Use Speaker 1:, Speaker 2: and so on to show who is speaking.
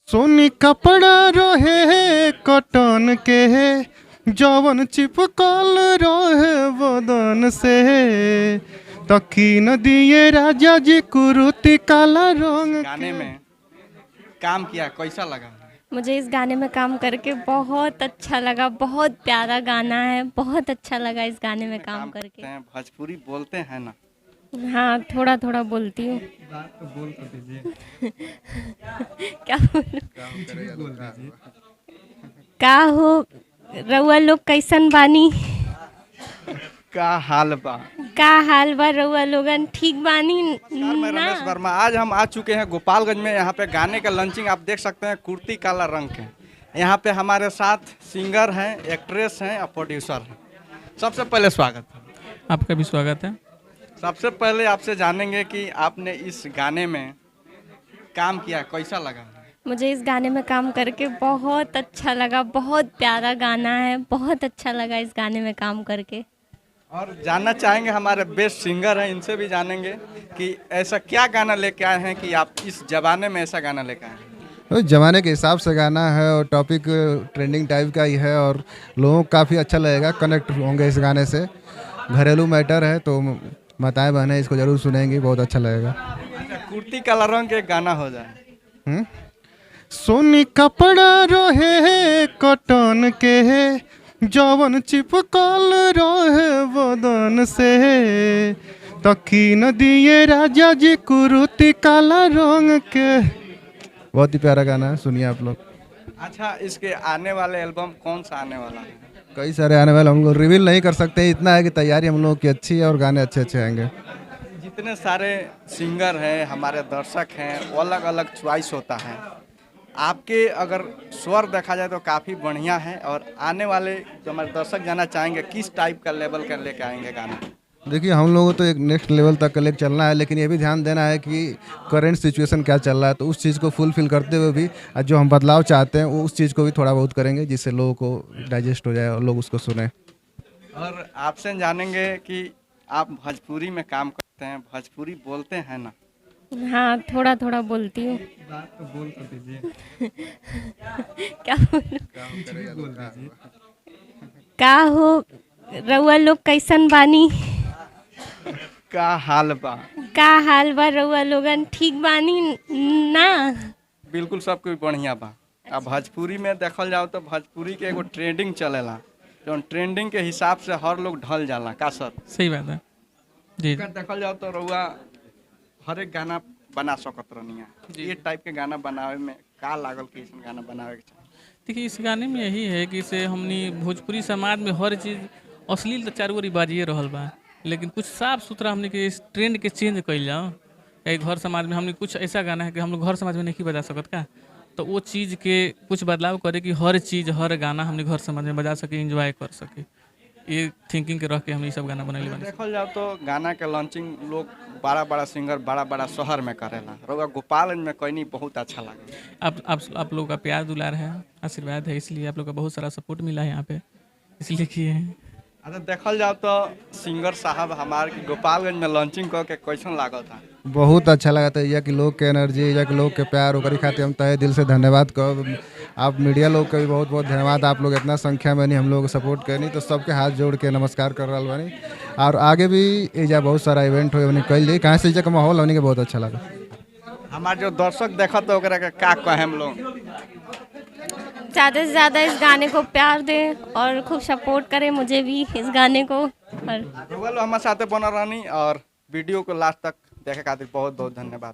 Speaker 1: सोनी कपड़ा रहे कॉटन के जवन चिपकल रहे बदन से तकीन दिए राजा जी कुरुति काला रंग
Speaker 2: गाने में काम किया कैसा लगा?
Speaker 3: मुझे इस गाने में काम करके बहुत अच्छा लगा। बहुत प्यारा गाना है, बहुत अच्छा लगा इस गाने में काम करके।
Speaker 2: करते हैं, भोजपुरी बोलते हैं ना?
Speaker 3: हाँ, थोड़ा थोड़ा बोलती हूँ।
Speaker 1: बात तो बोल कर दीजिए।
Speaker 3: क्या बोलूं? का हो रउआ लोग कैसन बानी?
Speaker 2: का हाल बा?
Speaker 3: का हाल बा रउआ लोगन? ठीक बानी
Speaker 2: नमस्कार, मैं रमेश
Speaker 3: ना?
Speaker 2: वर्मा। आज हम आ चुके हैं गोपालगंज में। यहाँ पे गाने का लॉन्चिंग आप देख सकते हैं, कुर्ती काला रंग के। यहाँ पे हमारे साथ सिंगर हैं, एक्ट्रेस हैं और प्रोड्यूसर हैं। सबसे पहले स्वागत है।
Speaker 4: आपका भी स्वागत है।
Speaker 2: सबसे पहले आपसे जानेंगे कि आपने इस गाने में काम किया कैसा लगा?
Speaker 3: मुझे इस गाने में काम करके बहुत अच्छा लगा। बहुत प्यारा गाना है, बहुत अच्छा लगा इस गाने में काम करके।
Speaker 2: और जानना चाहेंगे हमारे बेस्ट सिंगर हैं, इनसे भी जानेंगे कि ऐसा क्या गाना लेके आए हैं कि आप इस जमाने में ऐसा गाना लेके आए हैं।
Speaker 1: तो ज़माने के हिसाब से गाना है और टॉपिक ट्रेंडिंग टाइप का ही है और लोगों को काफ़ी अच्छा लगेगा, कनेक्ट होंगे इस गाने से। घरेलू मैटर है तो माताएं बहनें इसको ज़रूर सुनेंगी, बहुत अच्छा लगेगा।
Speaker 2: अच्छा, कुर्ती काला रंग के गाना हो जाए।
Speaker 1: सोनी कपड़ा रहे कॉटन के जवन चिपकल रहे बदन से तकीन दिए राजा जी कुरुति काला रंग के। बहुत ही प्यारा गाना है, सुनिए आप लोग।
Speaker 2: अच्छा, इसके आने वाले एल्बम कौन सा आने वाला है?
Speaker 1: कई सारे आने वाले, हम लोग रिवील नहीं कर सकते, इतना है कि तैयारी हम लोगों की अच्छी है और गाने अच्छे अच्छे आएंगे।
Speaker 2: जितने सारे सिंगर हैं, हमारे दर्शक हैं, वो अलग अलग चॉइस होता है। आपके अगर स्वर देखा जाए तो काफ़ी बढ़िया है। और आने वाले जो हमारे दर्शक जाना चाहेंगे किस टाइप का लेवल का लेके आएंगे गाना?
Speaker 1: देखिए, हम लोगों को तो एक नेक्स्ट लेवल तक लेकर चलना है, लेकिन ये भी ध्यान देना है कि करंट सिचुएशन क्या चल रहा है, तो उस चीज़ को फुलफिल करते हुए भी जो हम बदलाव चाहते हैं वो उस चीज़ को भी थोड़ा बहुत करेंगे, जिससे लोगों को डाइजेस्ट हो जाए और लोग उसको सुने।
Speaker 2: और आपसे जानेंगे कि आप भोजपुरी में काम करते हैं, भोजपुरी बोलते हैं ना?
Speaker 3: हाँ, थोड़ा थोड़ा बोलती हूँ।
Speaker 1: बात तो बोल कर दीजिए।
Speaker 3: क्या बोलूं? का हो रउआ लोग कैसन बानी?
Speaker 2: का हाल बा?
Speaker 3: का हाल बा रउआ लोगन? ठीक बानी ना?
Speaker 2: बिल्कुल, सब कोई बढ़िया बा। अब भोजपुरी में देखल जाओ तो भोजपुरी के एगो ट्रेंडिंग चलेला, जो ट्रेंडिंग के हिसाब से हर लोग ढल जाला का सर?
Speaker 4: सही बात है जी।
Speaker 2: अगर देखल जाओ तो रउआ हर एक गाना बना सकत रहनिया। ये टाइप के गाना बनावे में का लागल कि ऐसन गाना बनावे के चाहिए?
Speaker 4: देखिए, इस गाने में यही है कि इसे हमनी भोजपुरी समाज में हर चीज़ अश्लील तो चारू ओरी बाजिए रहल बा, लेकिन कुछ साफ सुथरा हमने के इस ट्रेंड के चेंज कइल जाओ। एक घर समाज में हमने कुछ ऐसा गाना है कि हम लोग घर समाज में नहीं बजा सकत का, तो वो चीज़ के कुछ बदलाव करे कि हर चीज़ हर गाना हमने घर समाज में बजा सके, इंजॉय कर सके। ये थिंकिंग के रख के हम ये सब गाना बनैले बानी।
Speaker 2: देखल जाओ तो गाना के लॉन्चिंग लोग बड़ा बड़ा सिंगर बड़ा बड़ा शहर में करेला, रउआ गोपालगंज में कहीं बहुत अच्छा लगे।
Speaker 4: आप लोगों का प्यार दुलार है, आशीर्वाद है, इसलिए आप लोग का बहुत सारा सपोर्ट मिला है यहाँ पे, इसलिए किए हैं।
Speaker 2: अच्छा, देखल जाओ तो सिंगर साहब हमारे गोपालगंज में लॉन्चिंग करके कैसन लागल था?
Speaker 1: बहुत अच्छा लगा था, या कि लोग के एनर्जी, या कि लोग के प्यार, ओकरी खातिर हम तहे दिल से धन्यवाद कहो। आप मीडिया लोग का भी बहुत बहुत धन्यवाद। आप लोग इतना संख्या में नहीं हम लोग को सपोर्ट करनी, तो सबके हाथ जोड़ के नमस्कार कर रहा बानी। और आगे भी एजा बहुत सारा इवेंट हो कल जाए, कहाँ से एजा का माहौल होने के बहुत अच्छा लगा।
Speaker 2: हमारे जो दर्शक देखत तो ओकरा के का कहे हम लोग?
Speaker 3: ज़्यादा से ज़्यादा इस गाने को प्यार दें और खूब सपोर्ट करें मुझे भी इस गाने को। और
Speaker 2: हमारे साथ बना रहनी और वीडियो को लास्ट तक देखे खातिर बहुत बहुत धन्यवाद।